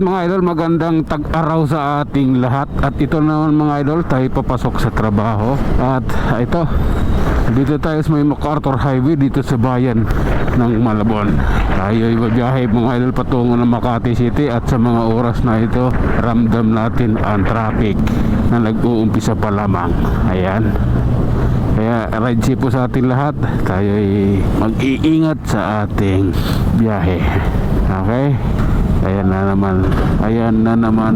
mga idol, magandang tag-araw sa ating lahat. At ito naman mga idol, tayo papasok sa trabaho. At ito, dito tayo sa may MacArthur Highway dito sa bayan ng Malabon. Tayo ay babiyahe mga idol patungo ng Makati City. At sa mga oras na ito, ramdam natin ang traffic na nag-uumpisa pa lamang. Ayan. Kaya ride safe po sa ating lahat. Tayo ay mag-iingat sa ating biyahe. Okay? Ayan na naman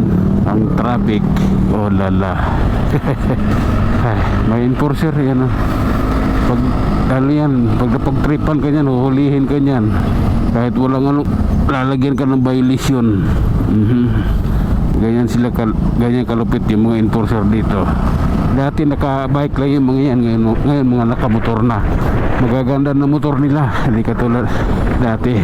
ang traffic. Oh lala. May enforcer yan. Pag napag-tripan ka niyan, huhulihin ka niyan. Kahit walang lalagyan ka ng violation. Ganyan kalupit yung mga enforcer dito. Dati naka-bike lang yung mga yan, ngayon mga nakamotor na. Magaganda na motor nila, hindi katulad dati.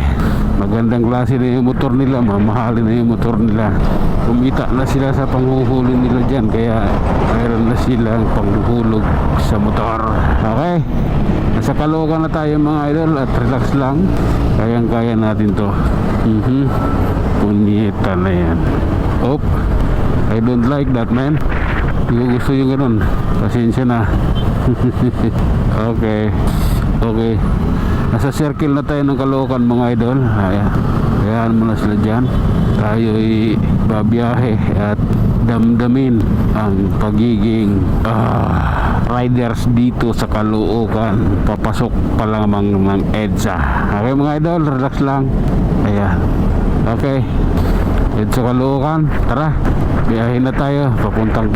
Magandang klase na yung motor nila, mamahalin na yung motor nila. Kumita na sila sa panghuhuli nila dyan, kaya mayroon na silang panghuhulog sa motor. Okay, nasa Caloocan na tayo mga idol at relax lang. Kayang-kaya natin to. Punyeta na yan. Oh, I don't like that, man. Hindi ko gusto yung ganun. Pasensya na. Okay. Nasa circle na tayo ng Caloocan mga idol. Hayaan mo na sila dyan. Tayo ay babiyahe at damdamin ang pagiging riders dito sa Caloocan. Papasok pa lamang ng EDSA. Okay mga idol, relax lang. Ayan. Okay, EDSA Caloocan. Tara, biyahe na tayo papuntang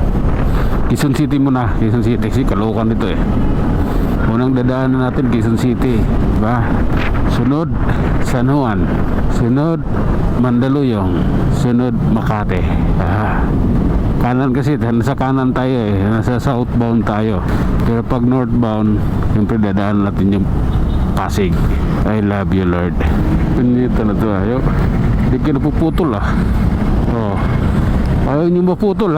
Quezon City muna. Quezon City, kasi Caloocan dito eh. Unang dadaanan natin Quezon City, diba? Sunod San Juan, sunod Mandaluyong, sunod Makati. Kanan kasi, nasa kanan tayo eh, nasa southbound tayo. Pero pag northbound, siyempre dadaanan natin yung Pasig. I love you Lord. Pinito na to ayaw. Hindi ka napuputol ayaw nyo maputol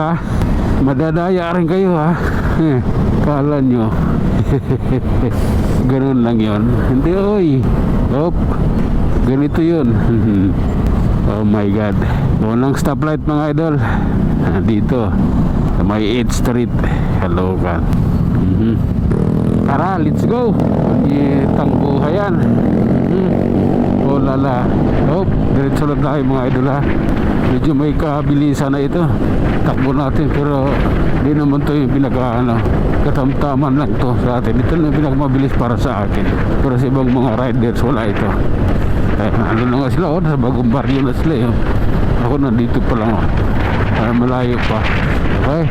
madadaya rin kayo kala nyo. Ganun lang yon. Hindi ganito yun. Oh my God. Unang stoplight mga idol dito sa may 8th Street Caloocan. Tara, let's go. Itang buhay yan. Oh lala. Diretso lang tayo mga idol Medyo may kabilisan na ito. Takbo natin pero di naman to yung katamtaman lang to sa atin. Ito na yung pinakamabilis para sa akin. Pero sa ibang mga riders wala ito. Ano na nga sila sa bagong baryo na sila Ako nandito pa lang malayo pa. Okay,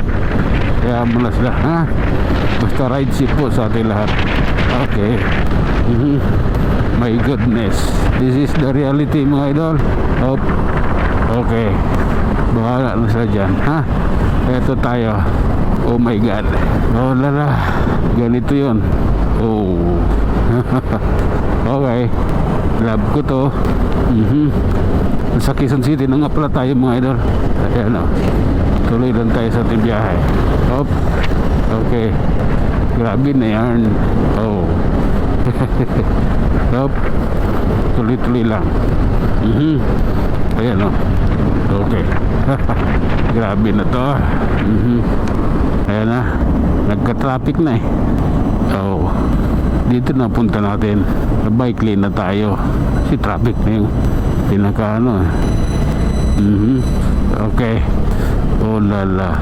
kaya muna sila basta ride safe po sa ating lahat. Okay. My goodness, this is the reality mga idol. Okay, bahala na sila dyan eto tayo. Oh my God. Oh lala, ganito yun. Okay, love ko to. Sa Quezon City na nga pala tayo mga idol. Ayan tuloy lang tayo sa ating biyahe. Okay, grabe na yan. Tuloy-tuloy lang. Ayan okay. Grabe na to. Ayan nagka-traffic na dito na punta natin. Bike lane na tayo. Si traffic na yung pinaka Okay. Oh lala.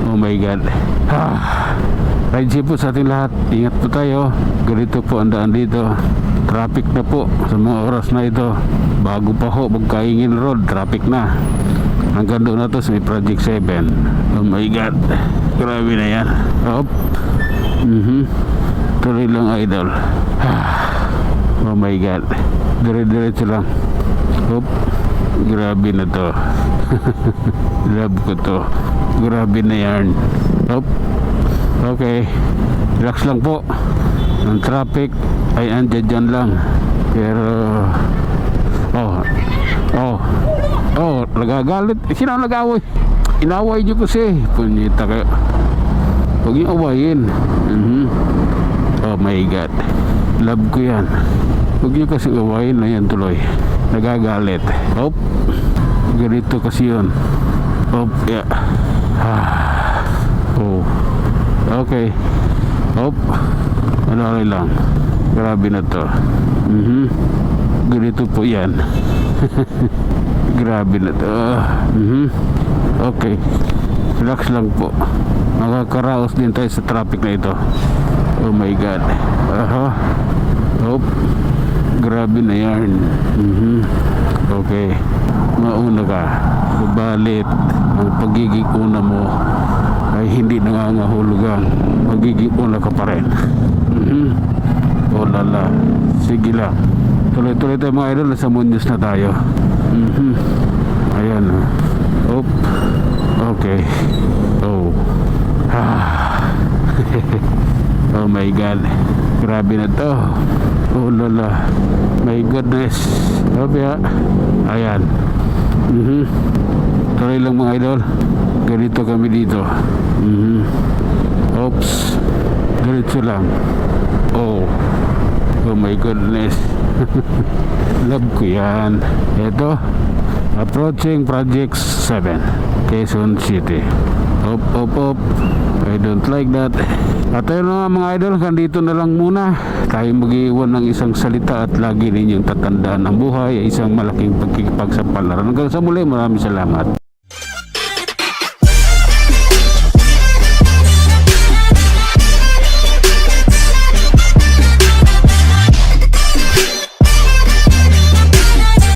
Oh my God. Ride safe po sa ating lahat. Ingat po tayo. Ganito po ang daan dito. Traffic na po sa mga oras na ito. Bago pa magkaingin road, traffic na. Hanggang doon na to sa Project 7. Oh my God, grabe na yan. Tuloy lang idol. Oh my God, dire-diretso lang. Grabe na to. Love ko to. Grabe na yan. Okay, relax lang po. Ang traffic ay andyan lang. Pero nagagalit. Sino ang nag-away? Inaway nyo kasi. Punyeta kayo. Huwag yung awayin. Oh my God, love ko yan. Huwag nyo kasi awayin na yan tuloy. nagagalit. Op, ganito kasi yun. Op, yeah. Oh, okay. Op, okay lang. Grabe na to. Ganito po yan. Grabe na to. Okay, relax lang po. Makakaraos din tayo sa traffic na ito. Oh my god. Hop, grabe na yan. Okay, mauna ka. Subalit ang pagiging una mo ay hindi nangangahulugang magiging una ka pa rin. Oh lala, sige lang. Tuloy-tuloy tayo mga idol. Nasa Muñoz na tayo. Ayan. Op. Okay. Oh. Oh my god, grabe na to. Oh lala, my goodness. Ayan. Tuloy lang mga idol. Ganito kami dito. Oops, ganito lang. Oh my goodness. Love ko yan. Ito, approaching Project 7, Quezon City. Op. I don't like that. At ayun na mga idol, dito na lang muna tayo mag-iwan ng isang salita at lagi ninyong tatandaan ang buhay ay isang malaking pagkikipagsapalaran. Hanggang sa muli, maraming salamat.